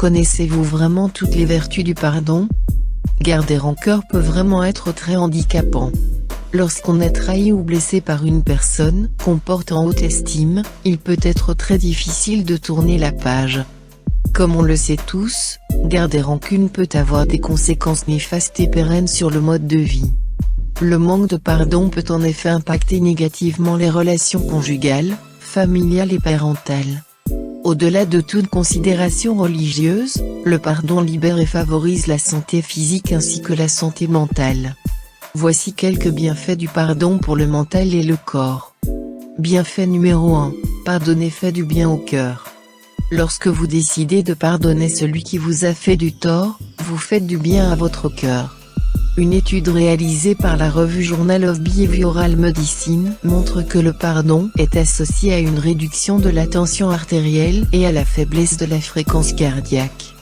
Connaissez-vous vraiment toutes les vertus du pardon? Garder rancœur peut vraiment être très handicapant. Lorsqu'on est trahi ou blessé par une personne qu'on porte en haute estime, il peut être très difficile de tourner la page. Comme on le sait tous, garder rancune peut avoir des conséquences néfastes et pérennes sur le mode de vie. Le manque de pardon peut en effet impacter négativement les relations conjugales, familiales et parentales. Au-delà de toute considération religieuse, le pardon libère et favorise la santé physique ainsi que la santé mentale. Voici quelques bienfaits du pardon pour le mental et le corps. Bienfait numéro 1, pardonner fait du bien au cœur. Lorsque vous décidez de pardonner celui qui vous a fait du tort, vous faites du bien à votre cœur. Une étude réalisée par la revue Journal of Behavioral Medicine montre que le pardon est associé à une réduction de la tension artérielle et à la faiblesse de la fréquence cardiaque.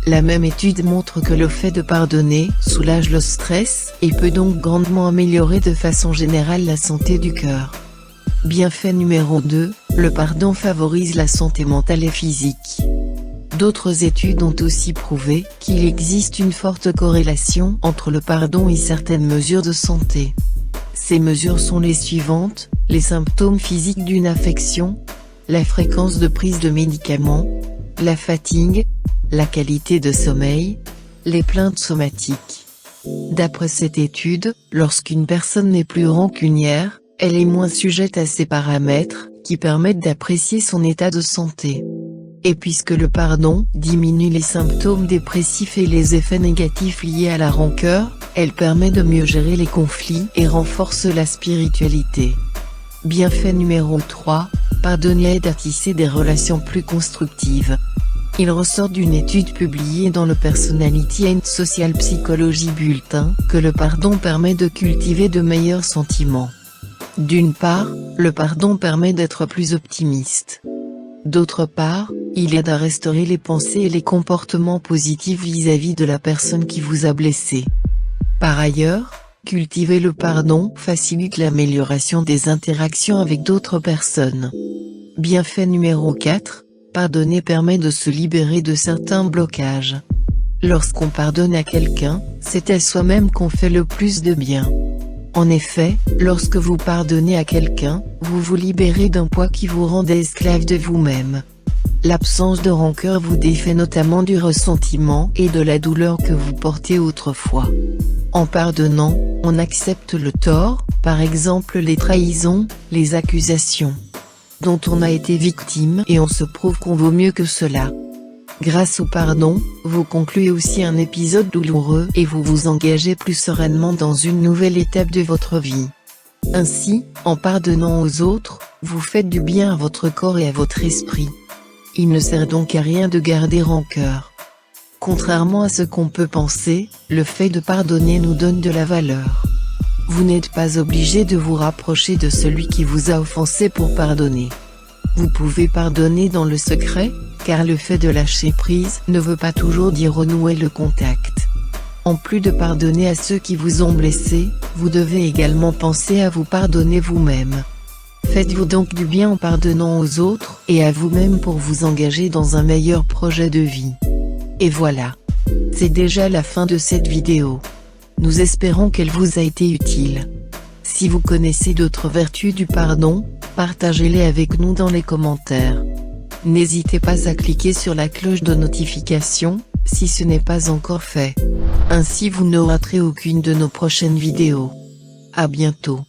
La même étude montre que le fait de pardonner soulage le stress et peut donc grandement améliorer de façon générale la santé du cœur. Bienfait numéro 2, le pardon favorise la santé mentale et physique. D'autres études ont aussi prouvé qu'il existe une forte corrélation entre le pardon et certaines mesures de santé. Ces mesures sont les suivantes: les symptômes physiques d'une affection, la fréquence de prise de médicaments, la fatigue, la qualité de sommeil, les plaintes somatiques. D'après cette étude, lorsqu'une personne n'est plus rancunière, elle est moins sujette à ces paramètres, qui permettent d'apprécier son état de santé. Et puisque le pardon diminue les symptômes dépressifs et les effets négatifs liés à la rancœur, elle permet de mieux gérer les conflits et renforce la spiritualité. Bienfait numéro 3, pardonner aide à tisser des relations plus constructives. Il ressort d'une étude publiée dans le Personality and Social Psychology Bulletin que le pardon permet de cultiver de meilleurs sentiments. D'une part, le pardon permet d'être plus optimiste. D'autre part, il aide à restaurer les pensées et les comportements positifs vis-à-vis de la personne qui vous a blessé. Par ailleurs, cultiver le pardon facilite l'amélioration des interactions avec d'autres personnes. Bienfait numéro 4, pardonner permet de se libérer de certains blocages. Lorsqu'on pardonne à quelqu'un, c'est à soi-même qu'on fait le plus de bien. En effet, lorsque vous pardonnez à quelqu'un, vous vous libérez d'un poids qui vous rendait esclave de vous-même. L'absence de rancœur vous défait notamment du ressentiment et de la douleur que vous portez autrefois. En pardonnant, on accepte le tort, par exemple les trahisons, les accusations dont on a été victime, et on se prouve qu'on vaut mieux que cela. Grâce au pardon, vous concluez aussi un épisode douloureux et vous vous engagez plus sereinement dans une nouvelle étape de votre vie. Ainsi, en pardonnant aux autres, vous faites du bien à votre corps et à votre esprit. Il ne sert donc à rien de garder rancœur. Contrairement à ce qu'on peut penser, le fait de pardonner nous donne de la valeur. Vous n'êtes pas obligé de vous rapprocher de celui qui vous a offensé pour pardonner. Vous pouvez pardonner dans le secret, car le fait de lâcher prise ne veut pas toujours dire renouer le contact. En plus de pardonner à ceux qui vous ont blessé, vous devez également penser à vous pardonner vous-même. Faites-vous donc du bien en pardonnant aux autres et à vous-même pour vous engager dans un meilleur projet de vie. Et voilà. C'est déjà la fin de cette vidéo. Nous espérons qu'elle vous a été utile. Si vous connaissez d'autres vertus du pardon, partagez-les avec nous dans les commentaires. N'hésitez pas à cliquer sur la cloche de notification, si ce n'est pas encore fait. Ainsi vous ne raterez aucune de nos prochaines vidéos. À bientôt.